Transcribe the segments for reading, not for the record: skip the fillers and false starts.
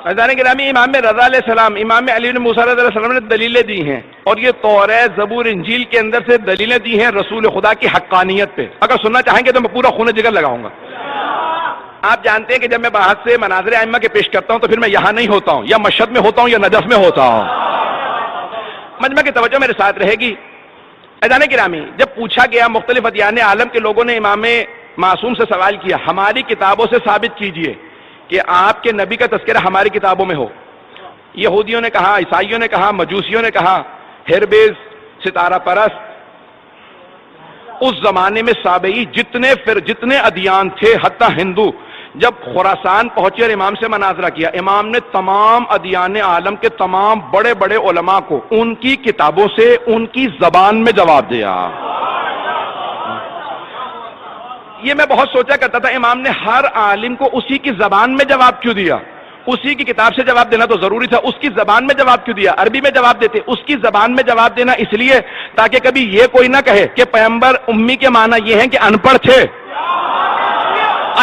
عزیزان گرامی، امام رضا علیہ السلام، امام علی بن موسیٰ علیہ السلام نے دلیلیں دی ہیں، اور یہ توریت، زبور، انجیل کے اندر سے دلیلیں دی ہیں رسول خدا کی حقانیت پہ۔ اگر سننا چاہیں گے تو میں پورا خون جگر لگاؤں گا۔ آپ جانتے ہیں کہ جب میں باہر سے مناظر ائمہ کے پیش کرتا ہوں تو پھر میں یہاں نہیں ہوتا ہوں، یا مشہد میں ہوتا ہوں یا نجف میں ہوتا ہوں۔ مجمع کی توجہ میرے ساتھ رہے گی۔ عزیزان گرامی، جب پوچھا گیا، مختلف ادیان عالم کے لوگوں نے امام معصوم سے سوال کیا، ہماری کتابوں سے ثابت کیجئے کہ آپ کے نبی کا تذکرہ ہماری کتابوں میں ہو۔ یہودیوں نے کہا، عیسائیوں نے کہا، مجوسیوں نے کہا، ہربیز، ستارہ پرست، اس زمانے میں سابعی جتنے ادیان تھے، حتی ہندو، جب خراسان پہنچے اور امام سے مناظرہ کیا، امام نے تمام ادیان عالم کے تمام بڑے بڑے علماء کو ان کی کتابوں سے ان کی زبان میں جواب دیا۔ یہ میں بہت سوچا کرتا تھا، امام نے ہر عالم کو اسی کی زبان میں جواب کیوں دیا؟ اسی کی کتاب سے جواب دینا تو ضروری تھا، اس کی زبان میں جواب کیوں دیا؟ عربی میں جواب دیتے، اس کی زبان میں جواب دینا اس لیے تاکہ کبھی یہ کوئی نہ کہے کہ پیغمبر امی کے معنی یہ ہیں کہ ان پڑھ تھے۔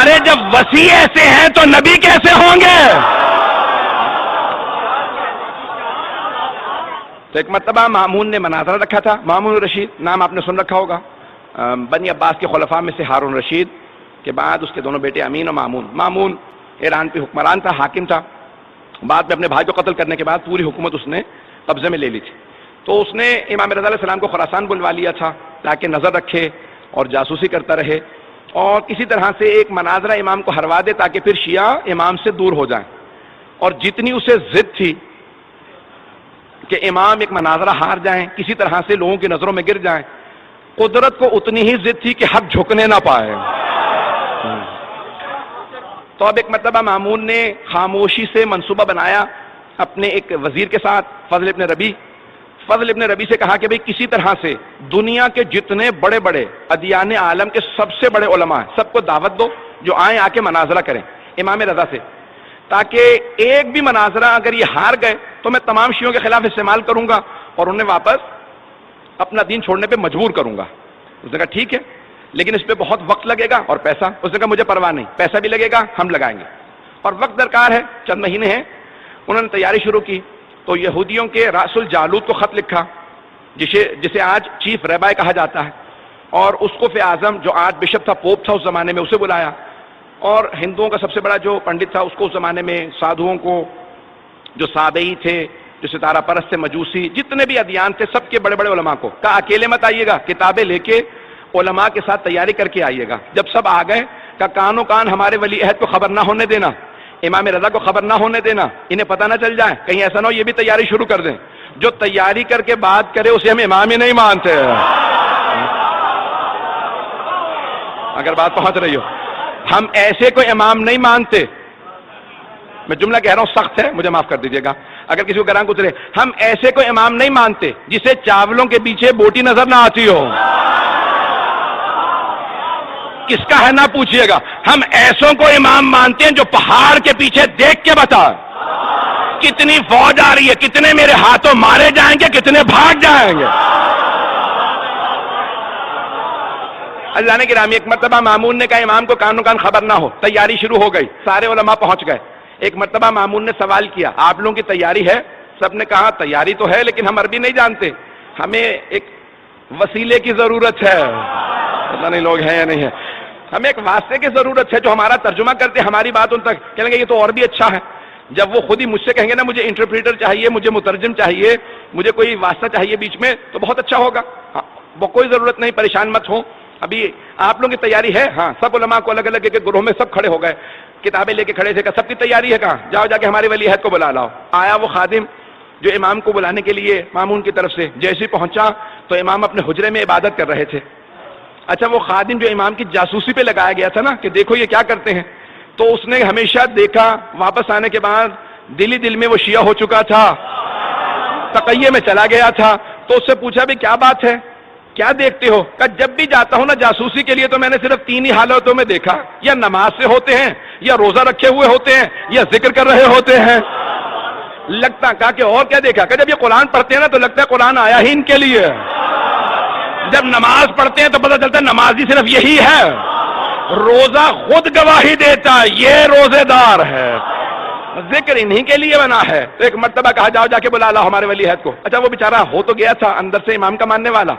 ارے جب وسیع ایسے ہیں تو نبی کیسے ہوں گے؟ تو ایک مرتبہ مامون نے مناظرہ رکھا تھا، مامون رشید، نام آپ نے سن رکھا ہوگا، بنی عباس کے خلفاء میں سے ہارون رشید کے بعد اس کے دونوں بیٹے امین اور مامون۔ مامون ایران پہ حکمران تھا، حاکم تھا، بعد میں اپنے بھائی کو قتل کرنے کے بعد پوری حکومت اس نے قبضے میں لے لی تھی۔ تو اس نے امام رضا علیہ السلام کو خراسان بلوا لیا تھا تاکہ نظر رکھے اور جاسوسی کرتا رہے، اور کسی طرح سے ایک مناظرہ امام کو ہروا دے تاکہ پھر شیعہ امام سے دور ہو جائیں۔ اور جتنی اسے ضد تھی کہ امام ایک مناظرہ ہار جائیں، کسی طرح سے لوگوں کی نظروں میں گر جائیں، قدرت کو اتنی ہی ضد تھی کہ حق جھکنے نہ پائے۔ تو اب ایک مرتبہ مامون نے خاموشی سے منصوبہ بنایا اپنے ایک وزیر کے ساتھ، فضل ابن ربی۔ فضل ابن ربی سے کہا کہ بھئی کسی طرح سے دنیا کے جتنے بڑے بڑے ادیان عالم کے سب سے بڑے علماء ہیں، سب کو دعوت دو جو آئیں، آ کے مناظرہ کریں امام رضا سے، تاکہ ایک بھی مناظرہ اگر یہ ہار گئے تو میں تمام شیعوں کے خلاف استعمال کروں گا اور انہیں واپس اپنا دین چھوڑنے پہ مجبور کروں گا۔ اس نے کہا ٹھیک ہے، لیکن اس پہ بہت وقت لگے گا اور پیسہ۔ اس نے کہا مجھے پرواہ نہیں، پیسہ بھی لگے گا، ہم لگائیں گے، اور وقت درکار ہے، چند مہینے ہیں۔ انہوں نے تیاری شروع کی، تو یہودیوں کے راس الجالوت کو خط لکھا، جسے آج چیف ریبائی کہا جاتا ہے، اور اسقف اعظم جو آج بشپ تھا، پوپ تھا اس زمانے میں، اسے بلایا، اور ہندوؤں کا سب سے بڑا جو پنڈت تھا اس کو اس زمانے میں، سادھوؤں کو جو سابعی تھے، جو ستارہ پرست تھے، مجوسی، جتنے بھی ادیان تھے، سب کے بڑے بڑے علماء کو کہا اکیلے مت آئیے گا، کتابیں لے کے علماء کے ساتھ تیاری کر کے آئیے گا۔ جب سب آ گئے کہا کانوں کان ہمارے ولی عہد کو خبر نہ ہونے دینا، امام رضا کو خبر نہ ہونے دینا، انہیں پتہ نہ چل جائے، کہیں ایسا نہ ہو یہ بھی تیاری شروع کر دیں، جو تیاری کر کے بات کرے اسے ہم امام ہی نہیں مانتے۔ اگر بات پہنچ رہی ہو، ہم ایسے کوئی امام نہیں مانتے۔ میں جملہ کہہ رہا ہوں سخت ہے، مجھے معاف کر دیجیے گا اگر کسی کو گراں گزرے، ہم ایسے کوئی امام نہیں مانتے جسے چاولوں کے پیچھے بوٹی نظر نہ آتی ہو۔ کس کا ہے نہ پوچھئے گا، ہم ایسوں کو امام مانتے ہیں جو پہاڑ کے پیچھے دیکھ کے بتا کتنی فوج آ رہی ہے، کتنے میرے ہاتھوں مارے جائیں گے، کتنے بھاگ جائیں گے۔ اللہ نے گرامی، ایک مرتبہ مامون نے کہا امام کو کانوں کان خبر نہ ہو، تیاری شروع ہو گئی، سارے علماء پہنچ گئے۔ ایک مرتبہ مامون نے سوال کیا آپ لوگوں کی تیاری ہے؟ سب نے کہا تیاری تو ہے لیکن ہم عربی نہیں جانتے، ہمیں ایک وسیلے کی ضرورت ہے، پتہ نہیں لوگ ہیں یا نہیں ہے، ہمیں ایک واسطے کی ضرورت ہے جو ہمارا ترجمہ کرتے ہماری بات ان تک۔ کہنے گے یہ تو اور بھی اچھا ہے، جب وہ خود ہی مجھ سے کہیں گے نا مجھے انٹرپریٹر چاہیے، مجھے مترجم چاہیے، مجھے کوئی واسطہ چاہیے بیچ میں، تو بہت اچھا ہوگا۔ وہ کوئی ضرورت نہیں، پریشان مت ہو، ابھی آپ لوگوں کی تیاری ہے؟ ہاں، سب علماء کو الگ الگ ایک گروہ میں سب کھڑے ہو گئے، کتابیں لے کے کھڑے تھے، کہ سب کی تیاری ہے، کہاں جاؤ جا کے ہمارے ولی عہد کو بلا لاؤ۔ آیا وہ خادم جو امام کو بلانے کے لیے مامون کی طرف سے، جیسے پہنچا تو امام اپنے حجرے میں عبادت کر رہے تھے۔ اچھا وہ خادم جو امام کی جاسوسی پہ لگایا گیا تھا نا کہ دیکھو یہ کیا کرتے ہیں، تو اس نے ہمیشہ دیکھا، واپس آنے کے بعد دل ہی دل میں وہ شیعہ ہو چکا تھا، تقیے میں چلا گیا تھا۔ تو اس سے پوچھا بھی کیا بات ہے، کیا دیکھتے ہو؟ کہ جب بھی جاتا ہوں نا جاسوسی کے لیے تو میں نے صرف 3 ہی حالتوں میں دیکھا، یا نماز سے ہوتے ہیں، یا روزہ رکھے ہوئے ہوتے ہیں، یا ذکر کر رہے ہوتے ہیں۔ لگتا کہا کہ اور کیا دیکھا؟ کہ جب یہ قرآن پڑھتے ہیں نا تو لگتا ہے قرآن آیا ہی ان کے لیے، جب نماز پڑھتے ہیں تو پتہ چلتا ہے نمازی صرف یہی ہے، روزہ خود گواہی دیتا ہے یہ روزے دار ہے۔ ذکر انہی کے لیے بنا ہے. تو ایک مرتبہ کہا جاؤ جا کے بلا لاؤ ہمارے ولی عہد کو. اچھا وہ بیچارہ ہو تو گیا تھا اندر سے امام کا ماننے والا,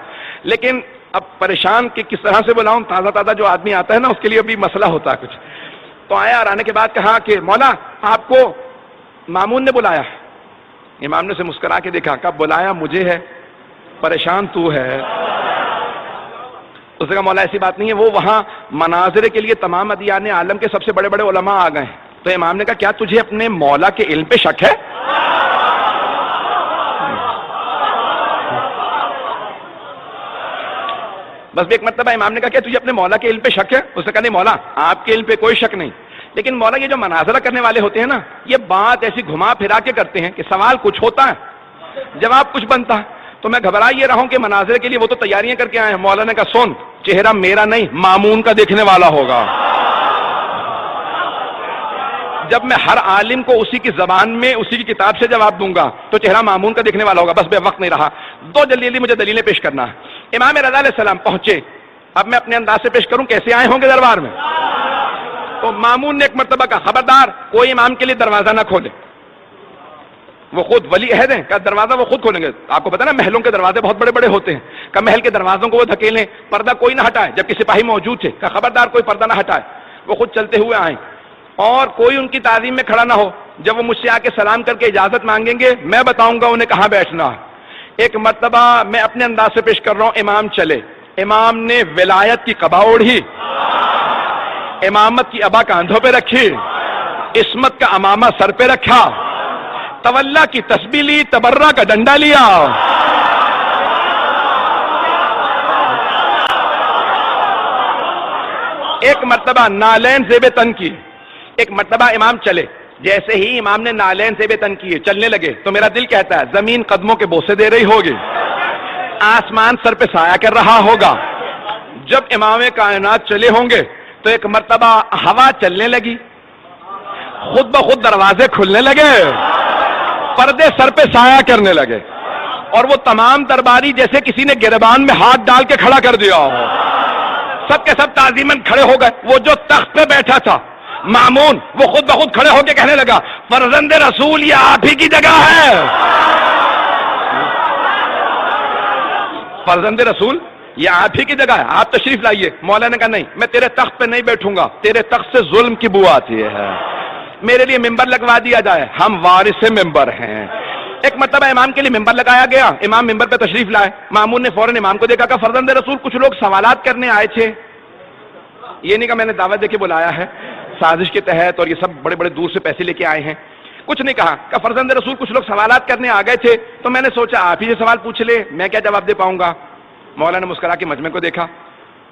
لیکن اب پریشان کہ کس طرح سے بلاؤں, تازہ تازہ جو آدمی آتا ہے نا اس کے لیے بھی مسئلہ ہوتا ہے کچھ. تو آیا اور آنے کے بعد کہا کہ مولا آپ کو مامون نے بلایا. امام نے اسے مسکرا کے دیکھا, کب بلایا مجھے ہے, پریشان تو ہے. اس نے کہا مولا ایسی بات نہیں ہے, وہ وہاں مناظرے کے لیے تمام ادیان عالم کے سب سے بڑے بڑے علماء آ گئے ہیں. تو امام نے کہا کیا تجھے اپنے مولا کے علم پہ شک ہے؟ بس ایک مرتبہ امام نے کہا کہ تجھے اپنے مولا کے علم پہ شک ہے؟ اس نے کہا نہیں مولا آپ کے علم پہ کوئی شک نہیں, لیکن مولا یہ جو مناظرہ کرنے والے ہوتے ہیں نا یہ بات ایسی گھما پھرا کے کرتے ہیں کہ سوال کچھ ہوتا ہے جواب کچھ بنتا ہے. تو میں گھبرا یہ رہا ہوں کہ مناظرے کے لیے وہ تو تیاریاں کر کے آئے ہیں. مولا نے کہا سن, چہرہ میرا نہیں مامون کا دیکھنے والا ہوگا. جب میں ہر عالم کو اسی کی زبان میں اسی کی کتاب سے جواب دوں گا تو چہرہ مامون کا دیکھنے والا ہوگا. بس بے وقت نہیں رہا, دو جلدی مجھے دلیلیں پیش کرنا ہے. امام رضا علیہ السلام پہنچے. اب میں اپنے انداز سے پیش کروں کیسے آئے ہوں گے دربار میں. تو مامون نے ایک مرتبہ کہا خبردار کوئی امام کے لیے دروازہ نہ کھولے. وہ خود ولی عہد ہیں, کہ دروازہ وہ خود کھولیں گے. آپ کو پتا نا محلوں کے دروازے بہت بڑے بڑے ہوتے ہیں, کہ محل کے دروازوں کو وہ دھکیلیں, پردہ کوئی نہ ہٹائے. جبکہ سپاہی موجود تھے, کہ خبردار کوئی پردہ نہ ہٹائے. وہ خود چلتے ہوئے آئیں اور کوئی ان کی تعظیم میں کھڑا نہ ہو. جب وہ مجھ سے آ کے سلام کر کے اجازت مانگیں گے میں بتاؤں گا انہیں کہاں بیٹھنا ہے. ایک مرتبہ میں اپنے انداز سے پیش کر رہا ہوں, امام چلے. امام نے ولایت کی قبا اوڑھی, امامت کی ابا کاندھوں پہ رکھی, عصمت کا امامہ سر پہ رکھا, تولا کی تسبیح لی, تبرہ کا ڈنڈا لیا. ایک مرتبہ نالین زیب تن کی. ایک مرتبہ امام چلے, جیسے ہی امام نے نالین زیب تن کیے چلنے لگے تو میرا دل کہتا ہے زمین قدموں کے بوسے دے رہی ہوگی, آسمان سر پہ سایہ کر رہا ہوگا. جب امام کائنات چلے ہوں گے تو ایک مرتبہ ہوا چلنے لگی, خود بخود دروازے کھلنے لگے, پردے سر پہ سایہ کرنے لگے, اور وہ تمام درباری جیسے کسی نے گربان میں ہاتھ ڈال کے کھڑا کر دیا ہو, سب کے سب تعظیماً کھڑے ہو گئے. وہ جو تخت پہ بیٹھا تھا مامون, وہ خود بخود کھڑے ہو کے کہنے لگا فرزند رسول یہ آپ ہی کی جگہ ہے. فرزند رسول یہ آپ ہی کی جگہ ہے, آپ تشریف لائیے. مولا نے کہا نہیں, میں تیرے تخت پہ نہیں بیٹھوں گا, تیرے تخت سے ظلم کی بو آتی ہے, میرے لیے ممبر لگوا دیا جائے, ہم وارث ممبر ہیں. ایک مرتبہ امام کے لیے ممبر لگایا گیا, امام ممبر پہ تشریف لائے. مامون نے فوراً امام کو دیکھا, کہا فرزند رسول کچھ لوگ سوالات کرنے آئے تھے. یہ نہیں کہ میں نے دعوت دے کے بلایا ہے سازش کے تحت اور یہ سب بڑے بڑے دور سے پیسے لے کے آئے ہیں, کچھ نہیں کہا. کہ فرزند رسول کچھ لوگ سوالات کرنے آ گئے تھے تو میں نے سوچا آپ ہی سے سوال پوچھ لے, میں کیا جواب دے پاؤں گا. مولا نے مسکرا کے مجمع کو دیکھا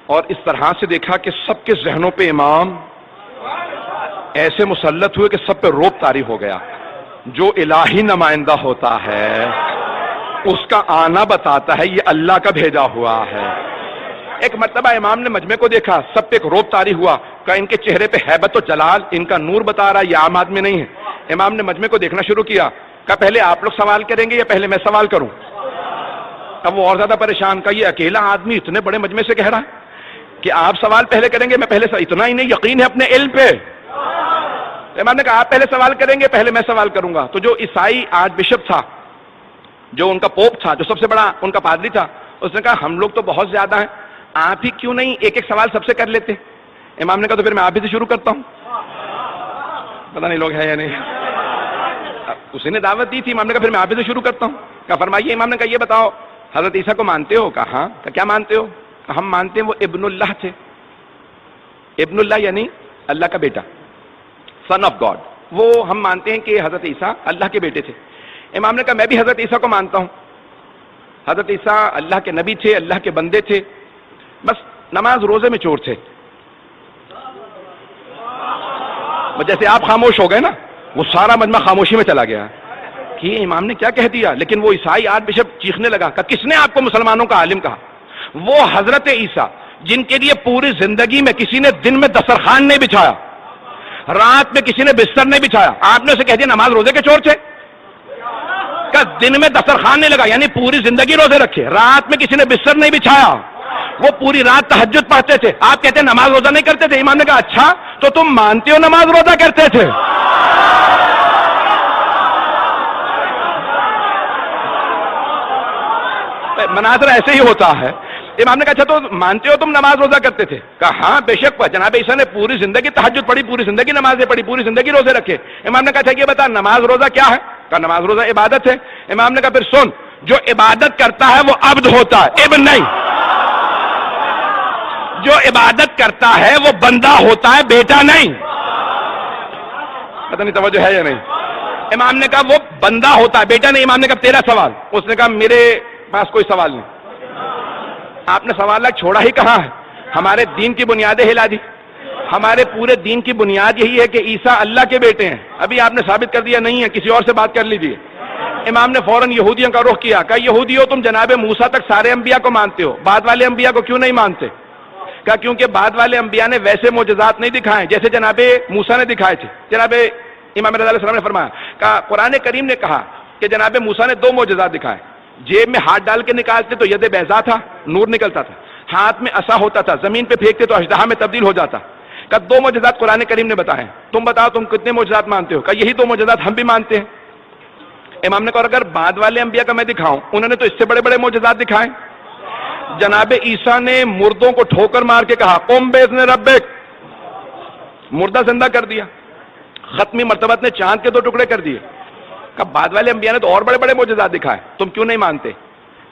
اور اس طرح سے دیکھا کہ سب کے ذہنوں پہ امام ایسے مسلط ہوئے کہ سب پہ روب طاری ہو گیا. جو الہی نمائندہ ہوتا ہے اس کا آنا بتاتا ہے یہ اللہ کا بھیجا ہوا ہے. ایک مرتبہ امام نے مجمع کو دیکھا, سب پہ ایک روب طاری ہوا, کہ ان کے چہرے پہ ہیبت و جلال, ان کا نور بتا رہا یہ عام آدمی نہیں ہے. امام نے مجمع کو دیکھنا شروع کیا, کہ پہلے آپ لوگ سوال کریں گے یا پہلے میں سوال کروں. اب وہ اور زیادہ پریشان, کا یہ اکیلا آدمی اتنے بڑے مجمع سے کہہ رہا ہے کہ آپ سوال پہلے کریں گے, میں پہلے اتنا ہی نہیں یقین ہے اپنے علم پہ. امام نے کہا آپ پہلے سوال کریں گے پہلے میں سوال کروں گا. تو جو عیسائی آرچ بشپ تھا, جو ان کا پوپ تھا, جو سب سے بڑا ان کا پادری تھا, اس نے کہا ہم لوگ تو بہت زیادہ ہیں, آپ ہی کیوں نہیں ایک ایک سوال سب سے کر لیتے. امام نے کہا تو پھر میں آپ ہی سے شروع کرتا ہوں. پتہ نہیں لوگ ہے یا نہیں, اسی نے دعوت دی تھی. امام نے کہا پھر میں آپ ہی سے شروع کرتا ہوں. کہا فرمائیے. امام نے کہا یہ بتاؤ حضرت عیسیٰ کو مانتے ہو؟ کہا ہاں. کہا کیا مانتے ہو؟ کہا ہم مانتے ہیں وہ ابن اللہ تھے. ابن اللہ یعنی اللہ کا بیٹا, سن آف گاڈ. وہ ہم مانتے ہیں کہ حضرت عیسیٰ اللہ کے بیٹے تھے. امام نے کہا میں بھی حضرت عیسیٰ کو مانتا ہوں. حضرت عیسیٰ اللہ کے نبی تھے, اللہ کے بندے تھے, بس نماز روزے میں چور تھے. جیسے آپ خاموش ہو گئے نا, وہ سارا مجمع خاموشی میں چلا گیا کہ یہ امام نے کیا کہہ دیا. لیکن وہ عیسائی آرچ بشپ چیخنے لگا کہ کس نے آپ کو مسلمانوں کا عالم کہا؟ وہ حضرت عیسیٰ جن کے لیے پوری زندگی میں کسی نے دن میں دسترخوان نہیں بچھایا, رات میں کسی نے بستر نہیں بچھایا, آپ نے اسے کہہ دیا نماز روزے کے چور تھے. کہ دن میں دسترخوان نہیں لگا یعنی پوری زندگی روزے رکھے, رات میں کسی نے بستر نہیں بچھایا, وہ پوری رات تہجد پڑھتے تھے, آپ کہتے ہیں نماز روزہ نہیں کرتے تھے. امام نے کہا اچھا تو تم مانتے ہو نماز روزہ کرتے تھے؟ مناظر ایسے ہی ہوتا ہے. امام نے کہا اچھا تو مانتے ہو تم نماز روزہ کرتے تھے؟ کہا ہاں بے شک. جناب عیسیٰ نے پوری زندگی تہجد پڑھی, پوری زندگی نمازیں پڑھی, پوری زندگی روزے رکھے. امام نے کہا اچھا یہ بتا نماز روزہ کیا ہے؟ کہا نماز روزہ عبادت ہے. امام نے کہا پھر سن, جو عبادت کرتا ہے وہ عبد ہوتا ہے, ابن نہیں. جو عبادت کرتا ہے وہ بندہ ہوتا ہے, بیٹا نہیں. پتہ نہیں توجہ ہے یا نہیں. امام نے کہا وہ بندہ ہوتا ہے, بیٹا نہیں. امام نے کہا تیرا سوال. اس نے کہا میرے پاس کوئی سوال نہیں. آپ نے سوال چھوڑا ہی کہاں ہے؟ ہمارے دین کی بنیادیں ہلا دی. ہمارے پورے دین کی بنیاد یہی ہے کہ عیسیٰ اللہ کے بیٹے ہیں. ابھی آپ نے ثابت کر دیا نہیں ہے, کسی اور سے بات کر لیجیے. امام نے فوراً یہودیوں کا رخ کیا. کہا یہودیوں تم جناب موسیٰ تک سارے انبیاء کو مانتے ہو, بعد والے انبیاء کو کیوں نہیں مانتے؟ کہا کیونکہ بعد والے انبیاء نے ویسے معجزات نہیں دکھائے جیسے جناب موسیٰ نے دکھائے تھے. جناب امام رضا علیہ السلام نے فرمایا, کہا قرآن کریم نے کہا کہ جناب موسیٰ نے 2 معجزات دکھائے. جیب میں ہاتھ ڈال کے نکالتے تو ید بیضا تھا, نور نکلتا تھا. ہاتھ میں عصا ہوتا تھا, زمین پہ پھینکتے تو اژدہا میں تبدیل ہو جاتا. کہا 2 معجزات قرآن کریم نے بتائے, تم بتاؤ تم کتنے معجزات مانتے ہو؟ کہا یہی 2 معجزات ہم بھی مانتے ہیں. امام نے کہا اگر بعد والے انبیاء کا میں دکھاؤں, انہوں نے تو اس سے بڑے بڑے معجزات دکھائے. جناب عیسیٰ نے مردوں کو ٹھوکر مار کے کہا قم باذن ربک, مردہ زندہ کر دیا. ختمی مرتبت نے چاند کے 2 ٹکڑے کر دیے. کہا بعد والے انبیاء نے تو اور بڑے بڑے معجزات دکھائے, تم کیوں نہیں مانتے؟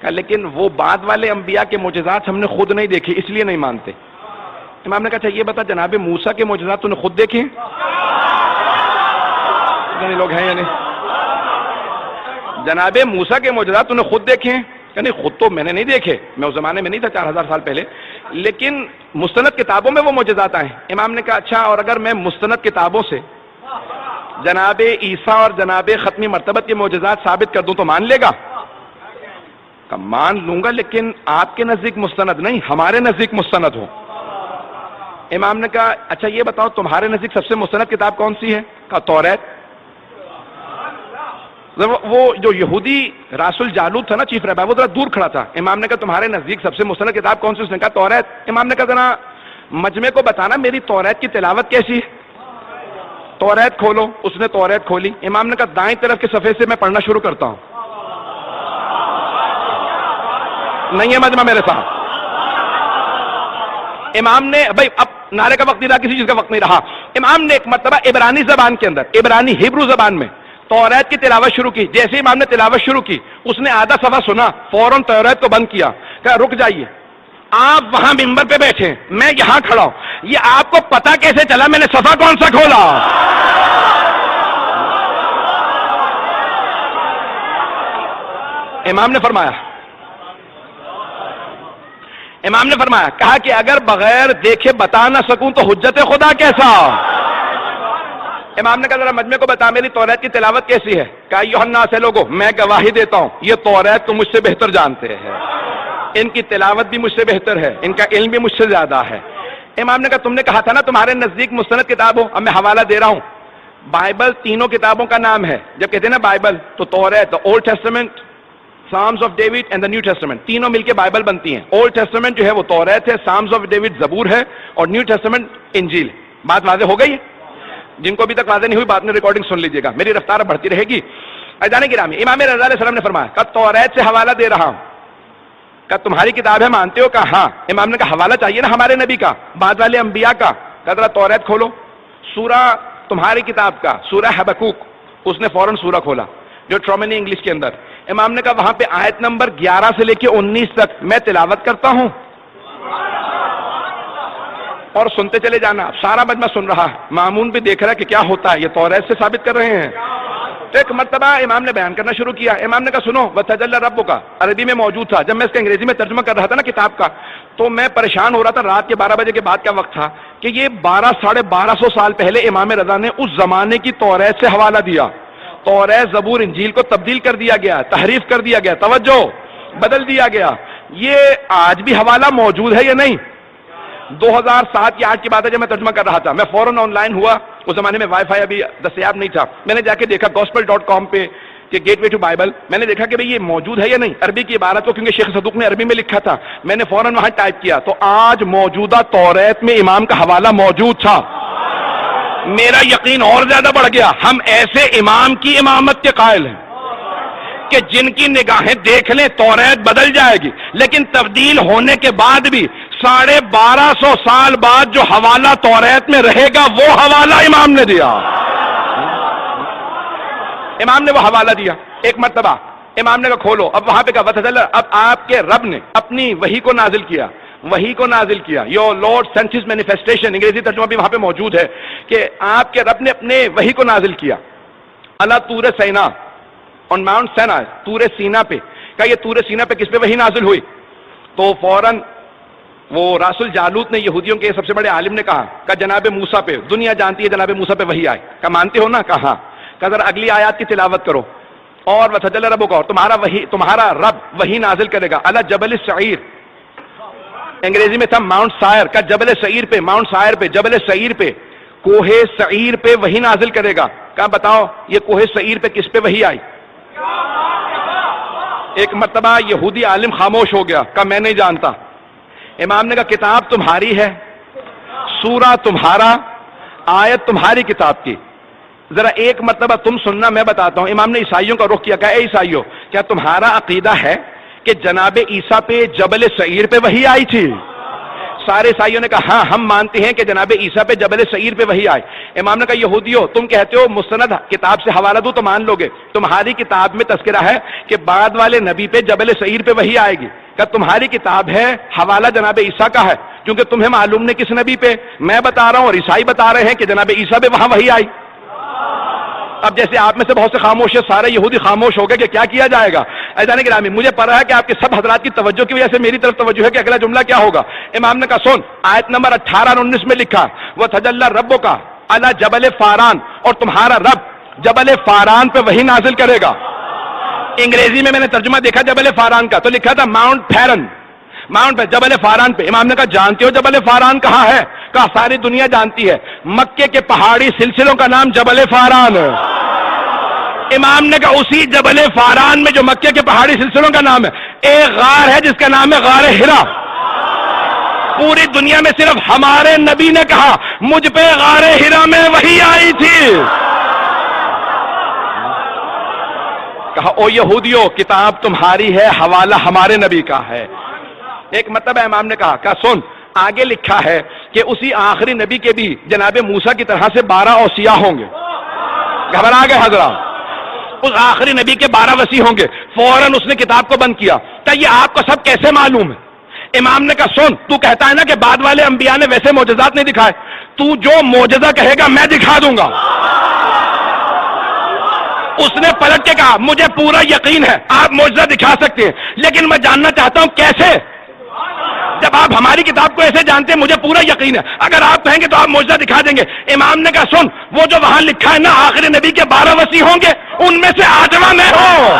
کہا لیکن وہ بعد والے انبیاء کے معجزات ہم نے خود نہیں دیکھے اس لیے نہیں مانتے. امام نے کہا اچھا یہ بتا جناب موسیٰ کے معجزات تو نے خود دیکھے؟ لوگ ہیں یا نہیں؟ جناب موسیٰ کے معجزات تو نے خود دیکھے؟ کہ نہیں خود تو میں نے نہیں دیکھے, میں اس زمانے میں نہیں تھا 4000 سال پہلے, لیکن مستند کتابوں میں وہ معجزات آئے. امام نے کہا اچھا اور اگر میں مستند کتابوں سے جناب عیسیٰ اور جناب ختمی مرتبت کے معجزات ثابت کر دوں تو مان لے گا؟ کہ مان لوں گا لیکن آپ کے نزدیک مستند نہیں, ہمارے نزدیک مستند ہو. امام نے کہا اچھا یہ بتاؤ تمہارے نزدیک سب سے مستند کتاب کون سی ہے؟ کہا توریت. وہ جو یہودی راس الجالوت تھا نا, چیف رہبر, وہ ذرا دور کھڑا تھا. امام نے کہا تمہارے نزدیک سب سے مستند کتاب کون سی؟ اس نے کہا توریت. امام نے کہا ذرا مجمع کو بتانا میری توریت کی تلاوت کیسی ہے. توریت کھولو. اس نے توریت کھولی. امام نے کہا دائیں طرف کے صفحے سے میں پڑھنا شروع کرتا ہوں. نہیں ہے مجمع میرے ساتھ. امام نے بھائی اب نعرے کا وقت نہیں رہا, کسی چیز کا وقت نہیں رہا. امام نے ایک مرتبہ عبرانی زبان کے اندر, عبرانی ہیبرو زبان میں توریت کی تلاوت شروع کی. جیسے امام نے تلاوت شروع کی اس نے آدھا صفحہ سنا, فوراً توریت کو بند کیا. کہا رک جائیے, آپ وہاں ممبر پہ بیٹھے, میں یہاں کھڑا ہوں, یہ آپ کو پتا کیسے چلا میں نے صفحہ کون سا کھولا؟ امام نے فرمایا کہا کہ اگر بغیر دیکھے بتا نہ سکوں تو حجت خدا کیسا؟ امام نے کہا ذرا مجمع کو بتا میری توریت کی تلاوت کیسی ہے؟ کہا یوحنا الناس ہے لوگوں, میں گواہی دیتا ہوں یہ توریت تو مجھ سے بہتر جانتے ہیں, ان کی تلاوت بھی مجھ سے بہتر ہے, ان کا علم بھی مجھ سے زیادہ ہے. امام نے کہا تم نے کہا تھا نا تمہارے نزدیک مستند کتاب ہو, اب میں حوالہ دے رہا ہوں. بائبل 3 کتابوں کا نام ہے. جب کہتے ہیں نا بائبل تو توریت, Old Testament, Psalms of David and the New Testament, تینوں مل کے بائبل بنتی ہیں. اولڈ ٹیسٹمنٹ جو ہے وہ توریت ہے, سامز آف ڈیوڈ زبور ہے, اور نیو ٹیسٹمنٹ انجیل. بات واضح ہو گئی؟ جن کو ابھی تک واضح نہیں ہوئی بعد میں ریکارڈنگ سن لیجیے گا, میری رفتار بڑھتی رہے گی. عزیزان گرامی, امام رضا علیہ السلام نے فرمایا کہ توریت سے حوالہ دے رہا ہوں. کہ تمہاری کتاب ہے مانتے ہو؟ کہا ہاں. امام نے کہا حوالہ چاہیے نا ہمارے نبی کا, بعد والے انبیاء کا. کہا ذرا توریت کھولو. سورہ تمہاری کتاب کا سورہ حبقوق, اس نے فوراً سورہ کھولا جو ٹرومنی انگلش کے اندر. امام نے کہا وہاں پہ آیت نمبر 11 سے لے کے 19 تک میں تلاوت کرتا ہوں اور سنتے چلے جانا. سارا مجمع سن رہا ہے, مامون بھی دیکھ رہا ہے کہ کیا ہوتا ہے, یہ توریت سے ثابت کر رہے ہیں. تو ایک مرتبہ امام نے بیان کرنا شروع کیا. امام نے کہا سنو, وَتَجَلَّى رَبُّكَ عربی میں موجود تھا. جب میں اس کا انگریزی میں ترجمہ کر رہا تھا نا کتاب کا, تو میں پریشان ہو رہا تھا. رات کے 12 بجے کے بعد کا وقت تھا کہ یہ 1200 سال پہلے امام رضا نے اس زمانے کی توریت سے حوالہ دیا. توریت زبور انجیل کو تبدیل کر دیا گیا, تحریف کر دیا گیا, توجہ بدل دیا گیا. یہ آج بھی حوالہ موجود ہے یا نہیں؟ 2007 یا 8 کی بات ہے جب میں ترجمہ کر رہا تھا, میں فوراً آن لائن ہوا. اس زمانے میں وائی فائی ابھی دستیاب نہیں تھا. میں نے جا کے دیکھا gospel.com پہ کہ گیٹ وے ٹو بائبل, میں نے دیکھا کہ بھئی یہ موجود ہے یا نہیں عربی کی عبارت کو, کیونکہ شیخ صدوق نے عربی میں لکھا تھا. میں نے فوراً وہاں ٹائپ کیا تو آج موجودہ توریت میں امام کا حوالہ موجود تھا. میرا یقین اور زیادہ بڑھ گیا. ہم ایسے امام کی امامت کے قائل ہیں, کہ جن کی نگاہیں دیکھ لیں توریت بدل جائے گی، لیکن تبدیل ہونے کے بعد بھی 1250 سال بعد جو حوالہ توریت میں رہے گا وہ حوالہ امام نے دیا. امام نے وہ حوالہ دیا. ایک مرتبہ امام نے کہا کھولو، اب وہاں پہ کہا وتدلل، اب آپ کے رب نے اپنی وحی کو نازل کیا، وحی کو نازل کیا. Your Lord sent his manifestation, انگریزی ترجمہ بھی وہاں پہ موجود ہے کہ آپ کے رب نے اپنے وحی کو نازل کیا. اللہ طور سینا، آن ماؤنٹ سینا، طور سینا پہ. کہا یہ طور سینا پہ کس پہ وحی نازل ہوئی؟ تو فوراً وہ راس الجالوت نے، یہودیوں کے سب سے بڑے عالم نے کہا جناب موسیٰ پہ. دنیا جانتی ہے جناب موسیٰ پہ وحی آئے. کہا مانتے ہو نا؟ کہا ہاں. کہا ذرا اگلی آیات کی تلاوت کرو. اور وتجلی ربک، اور تمہارا رب وحی نازل کرے گا اللہ جبل السعیر، انگریزی میں تھا ماؤنٹ سائر. کا جبل سعیر پہ، ماؤنٹ سائر پہ، جبل سعیر پہ، کوہ سعیر پہ وحی نازل کرے گا. کہا بتاؤ یہ کوہ سعیر پہ کس پہ وحی آئی؟ ایک مرتبہ یہودی عالم خاموش ہو گیا. کہا میں نہیں جانتا. امام نے کہا کتاب تمہاری ہے، سورہ تمہارا، آیت تمہاری کتاب کی، ذرا ایک مرتبہ تم سننا، میں بتاتا ہوں. امام نے عیسائیوں کا رخ کیا. کہا اے عیسائیوں، کیا تمہارا عقیدہ ہے کہ جناب عیسیٰ پہ جبل سعیر پہ وحی آئی تھی؟ سارے عیسائیوں نے کہا ہاں ہم مانتے ہیں کہ جناب عیسیٰ پہ جبل سعیر پہ وحی آئے. امام نے کہا یہودیوں، تم کہتے ہو مستند کتاب سے حوالہ دو تو مان لو گے، تمہاری کتاب میں تذکرہ ہے کہ بعد والے نبی پہ جبل سعیر پہ وحی آئے گی. کہ تمہاری کتاب ہے، حوالہ جناب عیسیٰ کا ہے، کیونکہ تمہیں معلوم نہیں کس نبی پہ. میں بتا رہا ہوں اور عیسائی بتا رہے ہیں کہ جناب عیسیٰ پہ وہاں وحی آئی. اب جیسے آپ میں سے بہت سے خاموش ہے، سارے یہودی خاموش ہو گئے کہ کیا کیا جائے گا. عزیزان گرامی، مجھے پتا ہے کہ آپ کے سب حضرات کی توجہ کی وجہ سے میری طرف توجہ ہے کہ اگلا جملہ کیا ہوگا. امام نے کہا سن، آیت نمبر 18 اور 19 میں لکھا وتجلی ربک علی جبل فاران، اور تمہارا رب جبل فاران پہ وحی نازل کرے گا. انگریزی میں نے ترجمہ دیکھا جبل فاران کا، تو لکھا تھا ماؤنٹ پھیرن، ماؤنٹ پہ جبل فاران پہ. امام نے کہا جانتے ہو جبل فاران کہاں ہے؟ کہا ساری دنیا جانتی ہے، مکے کے پہاڑی سلسلوں کا نام جبل فاران ہے. امام نے کہا اسی جبل فاران میں جو مکے کے پہاڑی سلسلوں کا نام ہے، ایک غار ہے جس کا نام ہے غار ہرا. پوری دنیا میں صرف ہمارے نبی نے کہا مجھ پہ غار ہرا میں وحی آئی تھی. کہا او یہودیوں، کتاب تمہاری ہے، حوالہ ہمارے نبی کا ہے. ایک مرتبہ امام نے کہا سن، آگے لکھا ہے کہ اسی آخری نبی کے بھی جناب موسیٰ کی طرح سے 12 اوصیاء ہوں گے. گھبرا گئے حضرات؟ اس آخری نبی کے 12 وصی ہوں گے. فوراً اس نے کتاب کو بند کیا. کہ یہ آپ کو سب کیسے معلوم ہے؟ امام نے کہا سن، تو کہتا ہے نا کہ بعد والے انبیاء نے ویسے معجزات نہیں دکھائے، تو جو معجزہ کہے گا میں دکھا دوں گا. اس نے پلٹ کے کہا مجھے پورا یقین ہے آپ معجزہ دکھا سکتے ہیں، لیکن میں جاننا چاہتا ہوں کیسے؟ جب آپ ہماری کتاب کو ایسے جانتے ہیں مجھے پورا یقین ہے، اگر آپ کہیں گے تو آپ معجزہ دکھا دیں گے. امام نے کہا سن، وہ جو وہاں لکھا ہے نا آخری نبی کے 12 وصی ہوں گے، ان میں سے 8واں میں ہوں.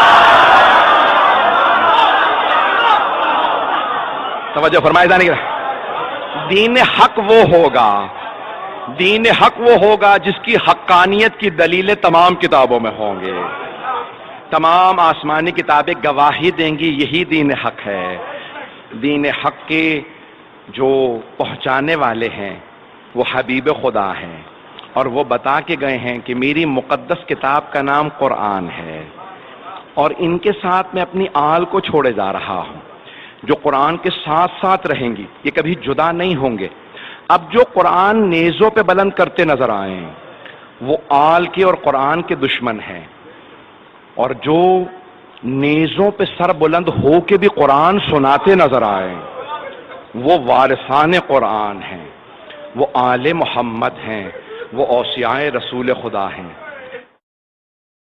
توجہ فرمائے جانے گا. دین حق وہ ہوگا، دین حق وہ ہوگا جس کی حقانیت کی دلیلیں تمام کتابوں میں ہوں گے. تمام آسمانی کتابیں گواہی دیں گی یہی دین حق ہے. دین حق کے جو پہنچانے والے ہیں وہ حبیب خدا ہیں، اور وہ بتا کے گئے ہیں کہ میری مقدس کتاب کا نام قرآن ہے، اور ان کے ساتھ میں اپنی آل کو چھوڑے جا رہا ہوں جو قرآن کے ساتھ ساتھ رہیں گی، یہ کبھی جدا نہیں ہوں گے. اب جو قرآن نیزوں پہ بلند کرتے نظر آئے وہ آل کے اور قرآن کے دشمن ہیں، اور جو نیزوں پہ سر بلند ہو کے بھی قرآن سناتے نظر آئے وہ وارثان قرآن ہیں، وہ آل محمد ہیں، وہ اوصیاء رسول خدا ہیں.